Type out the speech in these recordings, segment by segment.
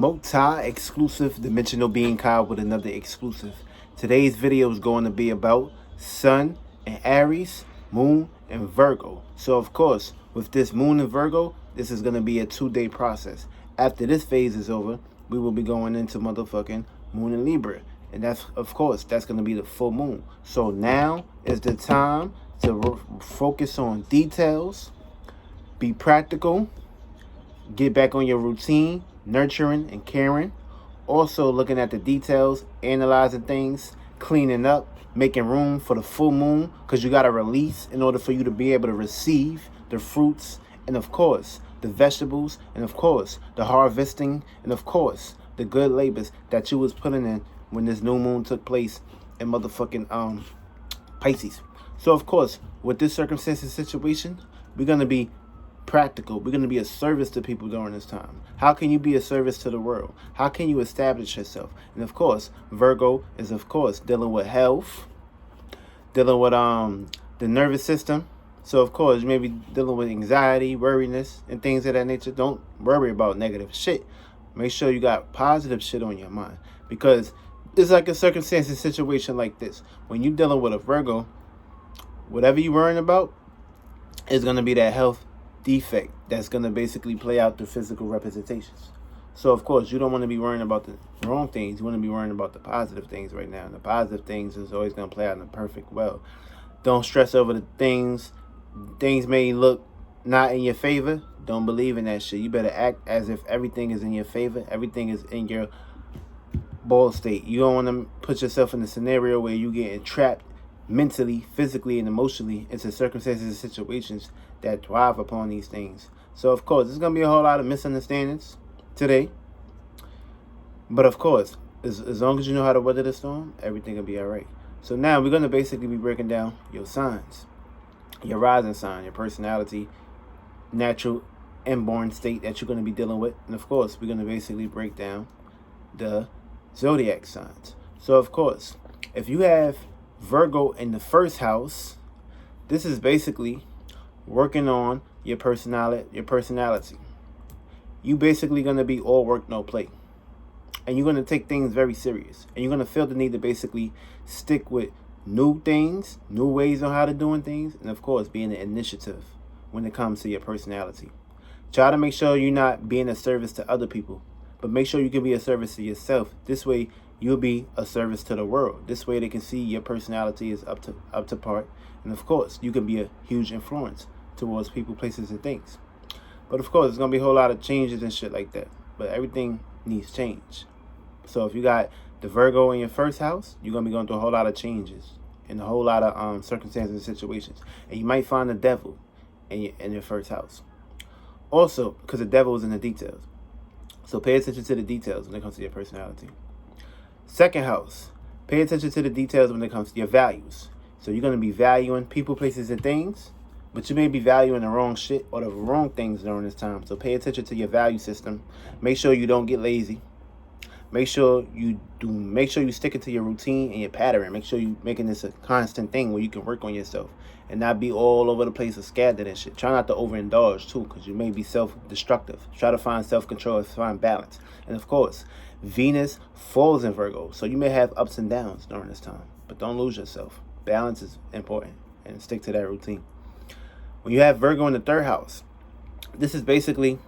multi-exclusive dimensional being Kyle with another exclusive. Today's video is going to be about Sun and Aries, Moon and Virgo. So of course, with this Moon and Virgo, this is going to be a 2-day process. After this phase is over, we will be going into motherfucking Moon and Libra. And that's, of course, that's going to be the full moon. So now is the time to focus on details, be practical, get back on your routine, nurturing and caring. Also looking at the details, analyzing things, cleaning up, making room for the full moon, because you got to release in order for you to be able to receive the fruits, and of course the vegetables, and of course the harvesting, and of course the good labors that you was putting in when this new moon took place in motherfucking Pisces. So of course, with this circumstance and situation, we're going to be practical. We're going to be a service to people during this time. How can you be a service to the world? How can you establish yourself? And of course, Virgo is of course dealing with health, dealing with the nervous system. So of course, you may be dealing with anxiety, worriness, and things of that nature. Don't worry about negative shit. Make sure you got positive shit on your mind, because it's like a circumstance and situation like this. When you're dealing with a Virgo, whatever you're worrying about is going to be that health defect that's going to basically play out through physical representations. So of course, you don't want to be worrying about the wrong things. You want to be worrying about the positive things right now. And the positive things is always going to play out in a perfect well. Don't stress over the things. Things may look not in your favor. Don't believe in that shit. You better act as if everything is in your favor. Everything is in your ball state. You don't want to put yourself in a scenario where you get trapped mentally, physically, and emotionally into circumstances and situations that thrive upon these things. So of course, there's going to be a whole lot of misunderstandings today. But of course, as long as you know how to weather the storm, everything will be all right. So now we're going to basically be breaking down your signs, your rising sign, your personality, natural inborn state that you're going to be dealing with. And of course, we're going to basically break down the Zodiac signs. So of course, if you have Virgo in the first house, this is basically working on your personality. You basically going to be all work, no play. And you're going to take things very serious. And you're going to feel the need to basically stick with new things, new ways on how to doing things. And of course, being an initiative when it comes to your personality. Try to make sure you're not being a service to other people, but make sure you can be a service to yourself. This way, you'll be a service to the world. This way, they can see your personality is up to par. And of course, you can be a huge influence towards people, places, and things. But of course, there's going to be a whole lot of changes and shit like that. But everything needs change. So if you got the Virgo in your first house, you're going to be going through a whole lot of changes and a whole lot of circumstances and situations. And you might find the devil in your first house. Also, because the devil is in the details. So pay attention to the details when it comes to your personality. Second house, pay attention to the details when it comes to your values. So you're going to be valuing people, places, and things, but you may be valuing the wrong shit or the wrong things during this time. So pay attention to your value system. Make sure you don't get lazy. Make sure you stick it to your routine and your pattern. Make sure you making this a constant thing where you can work on yourself and not be all over the place or scattered and shit. Try not to overindulge too, because you may be self-destructive. Try to find self-control, find balance. And of course, Venus falls in Virgo, so you may have ups and downs during this time, but don't lose yourself. Balance is important, and stick to that routine. When you have Virgo in the third house, this is basically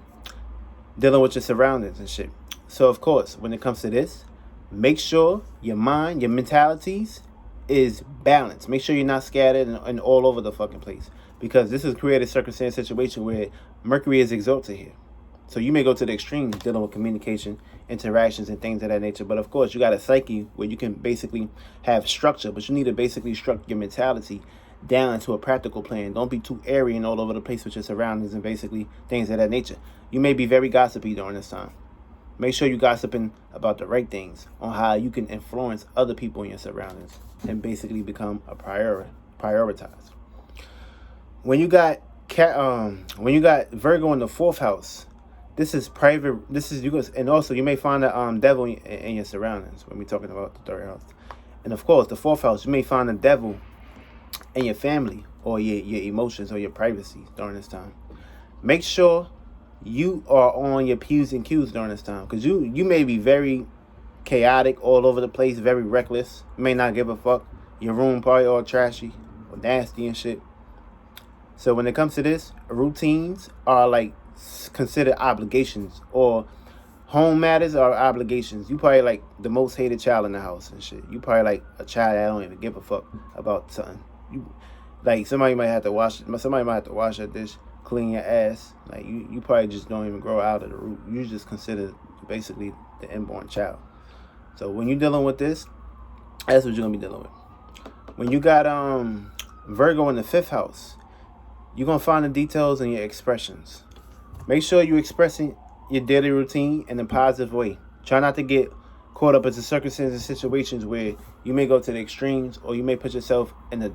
dealing with your surroundings and shit. So of course, when it comes to this, make sure your mind, your mentalities is balanced. Make sure you're not scattered and all over the fucking place, because this is created a circumstance situation where Mercury is exalted here. So you may go to the extremes dealing with communication, interactions, and things of that nature. But of course, you got a psyche where you can basically have structure, but you need to basically structure your mentality down to a practical plan. Don't be too airy and all over the place with your surroundings and basically things of that nature. You may be very gossipy during this time. Make sure you're gossiping about the right things on how you can influence other people in your surroundings and basically become a prioritize. When you got Virgo in the fourth house, this is private. This is you guys, and also you may find the devil in your surroundings when we're talking about the third house. And of course, the fourth house, you may find the devil in your family or your emotions or your privacy during this time. Make sure you are on your P's and Q's during this time. Because you may be very chaotic, all over the place, very reckless. You may not give a fuck. Your room probably all trashy or nasty and shit. So when it comes to this, routines are like considered obligations, or home matters are obligations. You probably like the most hated child in the house and shit. You probably like a child that don't even give a fuck about something. You like somebody might have to wash a dish, clean your ass. Like you probably just don't even grow out of the root. You just consider basically the inborn child. So when you're dealing with this, that's what you're gonna be dealing with. When you got Virgo in the 5th house, you're gonna find the details in your expressions. Make sure you're expressing your daily routine in a positive way. Try not to get caught up into circumstances and situations where you may go to the extremes, or you may put yourself in a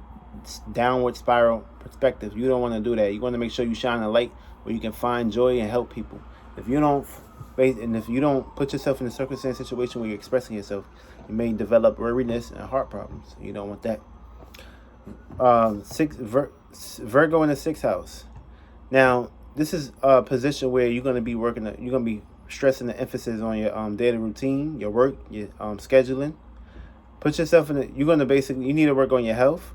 downward spiral perspective. You don't want to do that. You want to make sure you shine a light where you can find joy and help people. If you don't put yourself in a circumstance situation where you're expressing yourself, you may develop weariness and heart problems. You don't want that. Virgo in the 6th house. Now, this is a position where you're going to be stressing the emphasis on your daily routine, your work, your scheduling. Put yourself in you need to work on your health.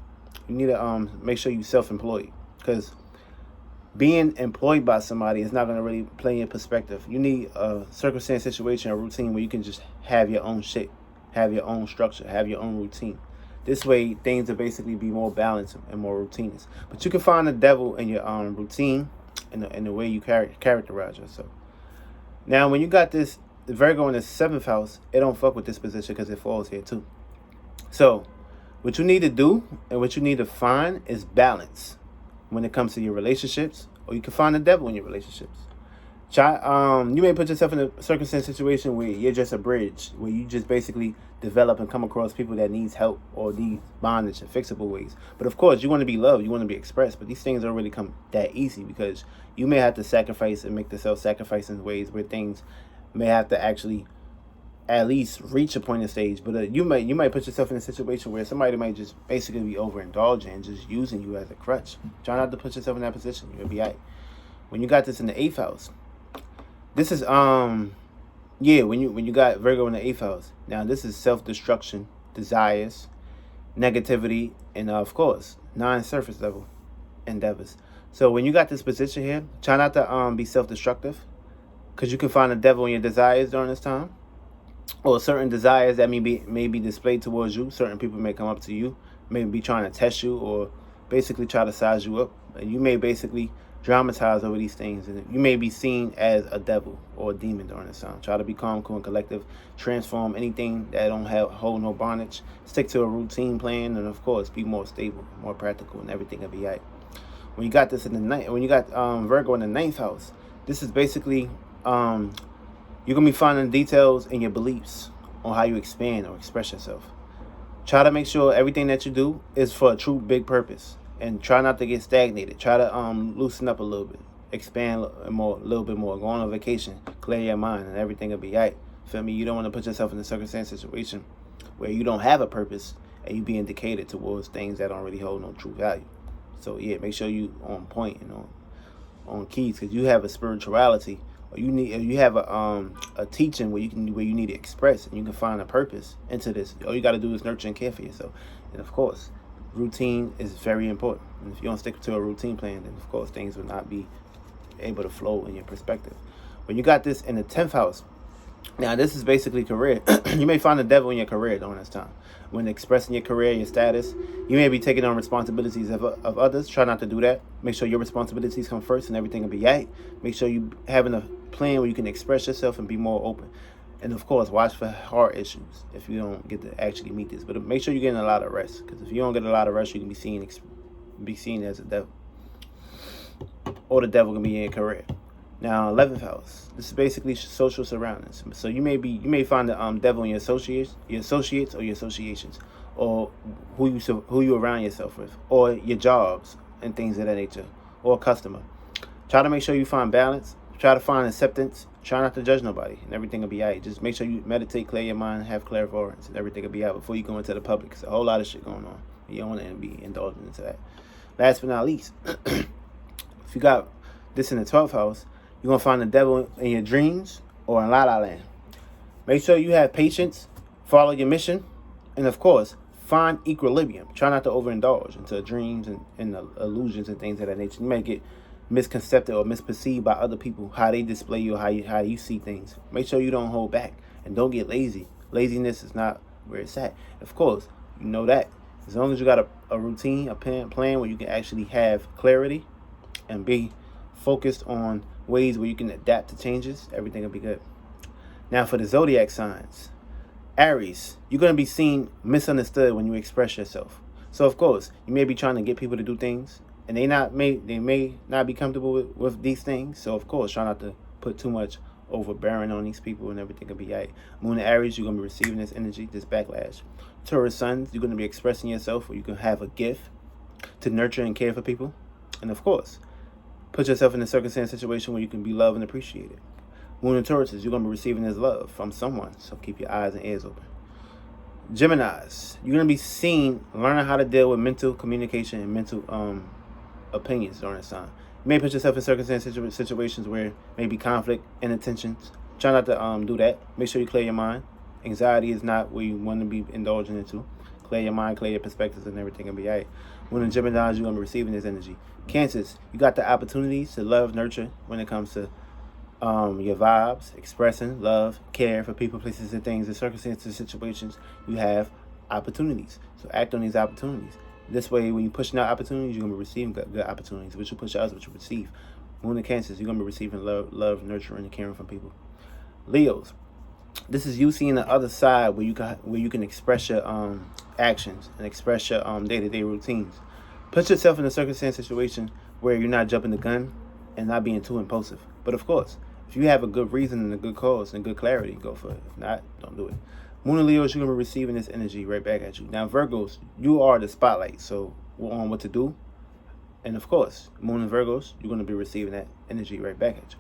You need to make sure you're self-employed, because being employed by somebody is not going to really play in your perspective. You need a circumstance, situation, a routine where you can just have your own shit, have your own structure, have your own routine. This way, things will basically be more balanced and more routines. But you can find the devil in your routine and the way you characterize yourself. Now, when you got this Virgo in the 7th house, it don't fuck with this position because it falls here too. So, what you need to do and what you need to find is balance when it comes to your relationships, or you can find the devil in your relationships. You may put yourself in a circumstance situation where you're just a bridge, where you just basically develop and come across people that needs help or need bondage in fixable ways. But of course, you want to be loved, you want to be expressed, but these things don't really come that easy, because you may have to sacrifice and make the self-sacrifice in ways where things may have to actually at least reach a point in stage. But you might put yourself in a situation where somebody might just basically be overindulging and just using you as a crutch. Try not to put yourself in that position. You'll be all right. When you got this in the 8th house, this is when you got Virgo in the 8th house. Now this is self-destruction, desires, negativity, and of course non-surface level endeavors. So when you got this position here, try not to be self-destructive, because you can find the devil in your desires during this time, or certain desires that may be displayed towards you. Certain people may come up to you, may be trying to test you, or basically try to size you up, and you may basically dramatize over these things, and you may be seen as a devil or a demon during this time. Try to be calm, cool, and collective. Transform anything that don't hold no bondage. Stick to a routine plan, and of course, be more stable, more practical, and everything will be right. When you got this in the ninth, when you got Virgo in the 9th house, this is basically you're gonna be finding details in your beliefs on how you expand or express yourself. Try to make sure everything that you do is for a true big purpose. And try not to get stagnated. Try to loosen up a little bit, expand a little bit more. Go on a vacation, clear your mind, and everything will be right. Feel me? You don't want to put yourself in a circumstance situation where you don't have a purpose and you be indicated towards things that don't really hold no true value. So yeah, make sure you on point and on keys, because you have a spirituality, or you have a teaching where you need to express, and you can find a purpose into this. All you got to do is nurture and care for yourself, and of course, routine is very important. And if you don't stick to a routine plan, then of course things will not be able to flow in your perspective. When you got this in the 10th house, now this is basically career. You may find the devil in your career during this time. When expressing your career, your status, you may be taking on responsibilities of others. Try not to do that. Make sure your responsibilities come first, and everything will be right. Make sure you having a plan where you can express yourself and be more open. And of course, watch for heart issues if you don't get to actually meet this. But make sure you're getting a lot of rest, because if you don't get a lot of rest, you can be seen as a devil, or the devil can be in your career. Now, 11th house. This is basically social surroundings. So you may find the devil in your associates or your associations, or who you around yourself with, or your jobs and things of that nature, or a customer. Try to make sure you find balance. Try to find acceptance. Try not to judge nobody, and everything will be all right. Just make sure you meditate, clear your mind, have clairvoyance, and everything will be all right before you go into the public. There's a whole lot of shit going on. You don't want to be indulging into that. Last but not least, if you got this in the 12th house, You're going to find the devil in your dreams or in La La Land. Make sure you have patience, follow your mission, and of course, find equilibrium. Try not to overindulge into dreams and illusions and things of that nature. You may get misconcepted or misperceived by other people, how they display you, how you see things. Make sure you don't hold back and don't get lazy. Laziness is not where it's at. Of course, you know that. As long as you got a routine, a plan where you can actually have clarity and be focused on ways where you can adapt to changes, everything will be good. Now for the Zodiac signs. Aries, you're going to be seen misunderstood when you express yourself. So of course, you may be trying to get people to do things, and they may not be comfortable with these things. So of course, try not to put too much overbearing on these people, and everything will be right. Moon and Aries, you're going to be receiving this energy, this backlash. Taurus Suns, you're going to be expressing yourself, or you can have a gift to nurture and care for people. And of course, put yourself in a circumstance situation where you can be loved and appreciated. Moon and Taurus, you're going to be receiving this love from someone, so keep your eyes and ears open. Geminis, you're going to be seen learning how to deal with mental communication and mental opinions during this time. You may put yourself in circumstances, situations where maybe conflict and intentions. Try not to do that. Make sure you clear your mind. Anxiety is not where you want to be indulging into. Clear your mind, clear your perspectives, and everything will be all right. When in Geminis, you're going to be receiving this energy. Cancers, you got the opportunities to love, nurture when it comes to your vibes, expressing love, care for people, places, and things, and circumstances, situations. You have opportunities, so act on these opportunities. This way, when you're pushing out opportunities, you're going to be receiving good opportunities. What you push out is what you receive. Moon and Cancers, you're going to be receiving love, nurturing, and caring from people. Leos, this is you seeing the other side where you can express your actions and express your day-to-day routines. Put yourself in a circumstance situation where you're not jumping the gun and not being too impulsive. But of course, if you have a good reason and a good cause and good clarity, go for it. If not, don't do it. Moon and Leos, you're going to be receiving this energy right back at you. Now, Virgos, you are the spotlight, so we're on what to do. And of course, Moon and Virgos, you're going to be receiving that energy right back at you.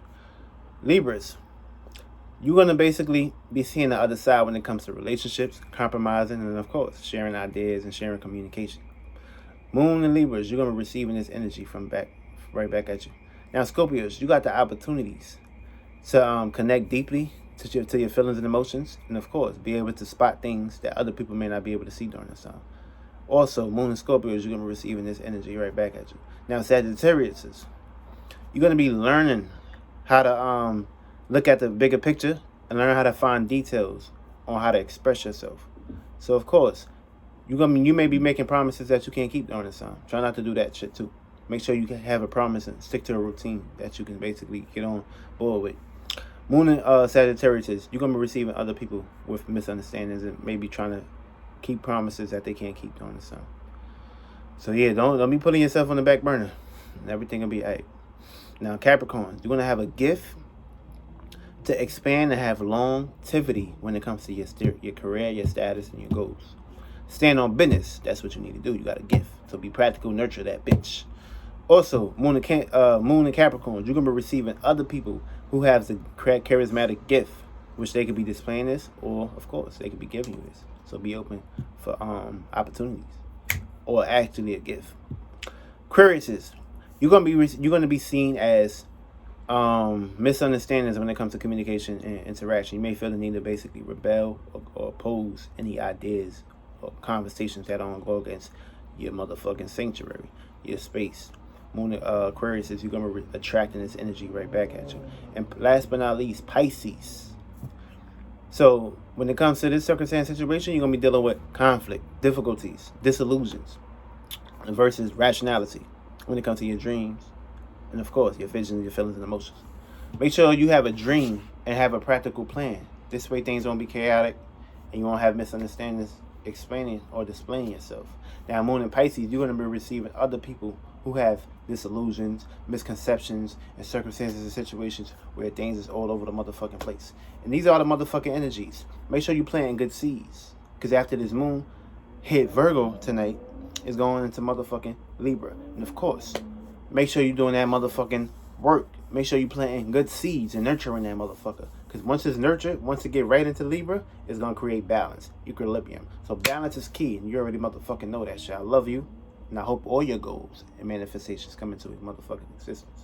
Libras, you're going to basically be seeing the other side when it comes to relationships, compromising, and of course, sharing ideas and sharing communication. Moon and Libras, you're going to be receiving this energy right back at you. Now, Scorpios, you got the opportunities to connect deeply to your feelings and emotions, and of course, be able to spot things that other people may not be able to see during this time. Also, Moon and Scorpios, you're going to be receiving this energy right back at you. Now, Sagittarius, you're going to be learning how to look at the bigger picture and learn how to find details on how to express yourself. So, of course, you may be making promises that you can't keep during this time. Try not to do that shit too. Make sure you can have a promise and stick to a routine that you can basically get on board with. Moon and Sagittarius, you're going to be receiving other people with misunderstandings and maybe trying to keep promises that they can't keep during this time. So yeah, don't be putting yourself on the back burner. Everything will be all right. Now, Capricorn, you're going to have a gift to expand and have longevity when it comes to your career, your status, and your goals. Stand on business. That's what you need to do. You got a gift. So be practical, nurture that bitch. Also, Moon and Capricorn, you're going to be receiving other people who have the charismatic gift, which they could be displaying this, or, of course, they could be giving you this. So be open for opportunities, or actually a gift. Aquarius, you're going to be seen as misunderstandings when it comes to communication and interaction. You may feel the need to basically rebel or oppose any ideas or conversations that don't go against your motherfucking sanctuary, your space. Moon Aquarius, you're going to be attracting this energy right back at you. And last but not least, Pisces. So when it comes to this circumstance situation, you're going to be dealing with conflict, difficulties, disillusions, versus rationality when it comes to your dreams. And of course, your visions, your feelings, and emotions. Make sure you have a dream and have a practical plan. This way things won't be chaotic and you won't have misunderstandings explaining or displaying yourself. Now, Moon and Pisces, you're going to be receiving other people who have disillusions, misconceptions, and circumstances and situations where things is all over the motherfucking place. And these are the motherfucking energies. Make sure you planting good seeds. Because after this moon hit Virgo tonight, it's going into motherfucking Libra. And of course, make sure you're doing that motherfucking work. Make sure you're planting good seeds and nurturing that motherfucker. Because once it's nurtured, once it get right into Libra, it's going to create balance, equilibrium. So balance is key, and you already motherfucking know that shit. I love you, and I hope all your goals and manifestations come into motherfucking existence.